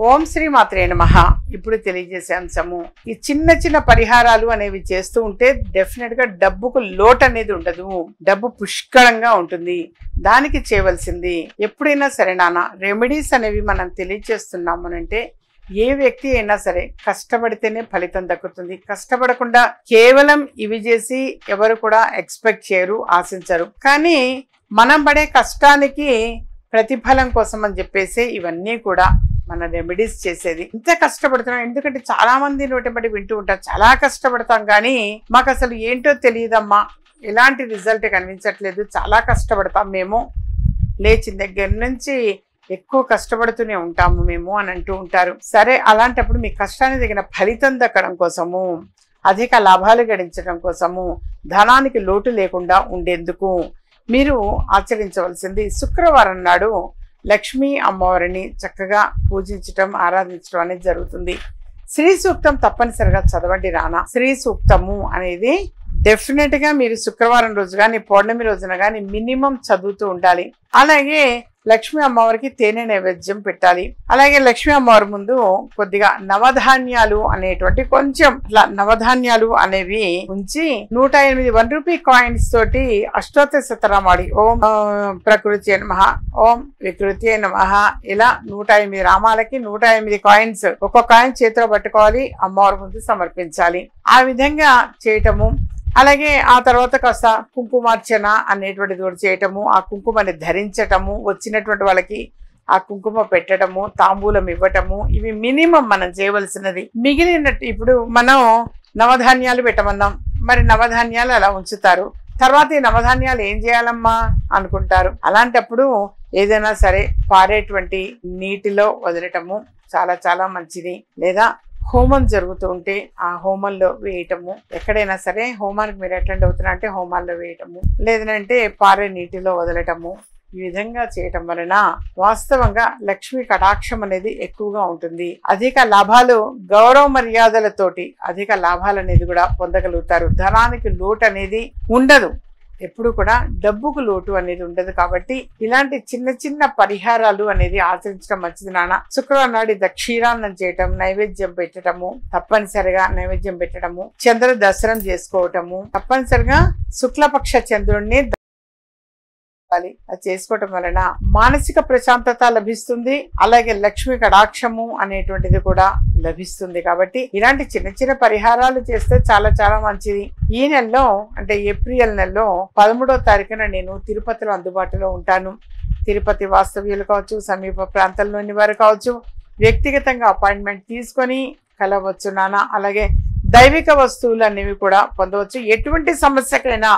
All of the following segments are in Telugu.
ఓం శ్రీ మాత్రే నమః. ఇప్పుడు తెలియజేసే అంశము ఈ చిన్న చిన్న పరిహారాలు అనేవి చేస్తూ ఉంటే డెఫినెట్ గా డబ్బుకు లోటు అనేది ఉండదు. డబ్బు పుష్కలంగా ఉంటుంది. దానికి చేయవలసింది ఎప్పుడైనా సరే నాన్న రెమెడీస్ అనేవి మనం తెలియజేస్తున్నాము అంటే ఏ వ్యక్తి అయినా సరే కష్టపడితేనే ఫలితం దక్కుతుంది. కష్టపడకుండా కేవలం ఇవి చేసి ఎవరు కూడా ఎక్స్పెక్ట్ చేయరు, ఆశించరు. కానీ మనం పడే కష్టానికి ప్రతిఫలం కోసం అని చెప్పేసి ఇవన్నీ కూడా మన రెమెడీస్ చేసేది. ఇంత కష్టపడుతున్నాం ఎందుకంటే చాలా మంది నోటిబడి వింటూ ఉంటారు, చాలా కష్టపడతాం కానీ మాకు అసలు ఏంటో తెలియదమ్మా, ఎలాంటి రిజల్ట్ కనిపించట్లేదు, చాలా కష్టపడతాం మేము, లేచిన దగ్గర నుంచి ఎక్కువ కష్టపడుతూనే ఉంటాము మేము అని అంటూ ఉంటారు. సరే, అలాంటప్పుడు మీ కష్టానికి తగిన ఫలితం దక్కడం కోసము, అధిక లాభాలు గడించడం కోసము, ధనానికి లోటు లేకుండా ఉండేందుకు మీరు ఆచరించవలసింది శుక్రవారం నాడు లక్ష్మీ అమ్మవారిని చక్కగా పూజించటం, ఆరాధించడం అనేది జరుగుతుంది. శ్రీ సూక్తం తప్పనిసరిగా చదవండి నాన్న. శ్రీ సూక్తము అనేది డెఫినెట్ గా మీరు శుక్రవారం రోజు కానీ పౌర్ణమి రోజున కానీ మినిమం చదువుతూ ఉండాలి. అలాగే లక్ష్మీ అమ్మవారికి తేనె నైవేద్యం పెట్టాలి. అలాగే లక్ష్మీ అమ్మవారి ముందు కొద్దిగా నవధాన్యాలు అనేటువంటి కొంచెం ఇట్లా నవధాన్యాలు అనేవి ఉంచి 108 1 రూపీ కాయిన్స్ తోటి అష్టోత్తర శతనామాడి ఓం ప్రకృతి నమః, ఓం వికృతి నమః, ఇలా 108 రామాలకి 108 కాయిన్స్, ఒక్కొక్క కాయిన్ చేతిలో పట్టుకోవాలి, అమ్మవారి ముందు సమర్పించాలి. ఆ విధంగా చేయటము. అలాగే ఆ తర్వాత కాస్త కుంకుమార్చన అనేటువంటిది కూడా చేయటము, ఆ కుంకుమని ధరించటము, వచ్చినటువంటి వాళ్ళకి ఆ కుంకుమ పెట్టడము, తాంబూలం ఇవ్వటము, ఇవి మినిమం మనం చేయవలసినది. మిగిలినట్టు ఇప్పుడు మనం నవధాన్యాలు పెట్టమన్నాం, మరి నవధాన్యాలు అలా ఉంచుతారు, తర్వాత ఈ నవధాన్యాలు ఏం చేయాలమ్మా అనుకుంటారు. అలాంటప్పుడు ఏదైనా సరే పారేటువంటి నీటిలో వదలటము చాలా చాలా మంచిది. లేదా హోమం జరుగుతూ ఉంటే ఆ హోమంలో వేయటము, ఎక్కడైనా సరే హోమానికి మీరు అటెండ్ అవుతున్నా అంటే హోమాల్లో వేయటము, లేదంటే పారే నీటిలో వదలటము, ఈ విధంగా చేయటం వలన వాస్తవంగా లక్ష్మీ కటాక్షం అనేది ఎక్కువగా ఉంటుంది. అధిక లాభాలు, గౌరవ మర్యాదలతోటి అధిక లాభాలు అనేది కూడా పొందగలుగుతారు. ధనానికి లోటు అనేది ఉండదు, ఎప్పుడు కూడా డబ్బుకు లోటు అనేది ఉండదు. కాబట్టి ఇలాంటి చిన్న చిన్న పరిహారాలు అనేది ఆచరించడం మంచిది నాన్న. శుక్రవారం నాడు క్షీరాన్నం చేయటం, నైవేద్యం పెట్టడము, తప్పనిసరిగా నైవేద్యం పెట్టడము, చంద్ర దర్శనం చేసుకోవటము, తప్పనిసరిగా శుక్లపక్ష చంద్రుడిని అది చేసుకోవటం వలన మానసిక ప్రశాంతత లభిస్తుంది. అలాగే లక్ష్మీ కటాక్షము అనేటువంటిది కూడా లభిస్తుంది. కాబట్టి ఇలాంటి చిన్న చిన్న పరిహారాలు చేస్తే చాలా చాలా మంచిది. ఈ నెలలో అంటే ఏప్రిల్ నెలలో 13వ తారీఖున నేను తిరుపతిలో అందుబాటులో ఉంటాను. తిరుపతి వాస్తవ్యులు కావచ్చు, సమీప ప్రాంతాల్లోని వారు కావచ్చు, వ్యక్తిగతంగా అపాయింట్మెంట్ తీసుకొని కలవచ్చు నాన్న. అలాగే దైవిక వస్తువులు అనేవి కూడా పొందవచ్చు. ఎటువంటి సమస్యకైనా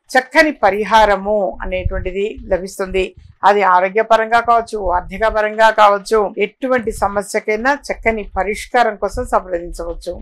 చక్కని పరిహారము అనేటువంటిది లభిస్తుంది. అది ఆరోగ్యపరంగా కావచ్చు, ఆర్థిక పరంగా కావచ్చు, ఎటువంటి సమస్యకైనా చక్కని పరిష్కారం కోసం సంప్రదించవచ్చు.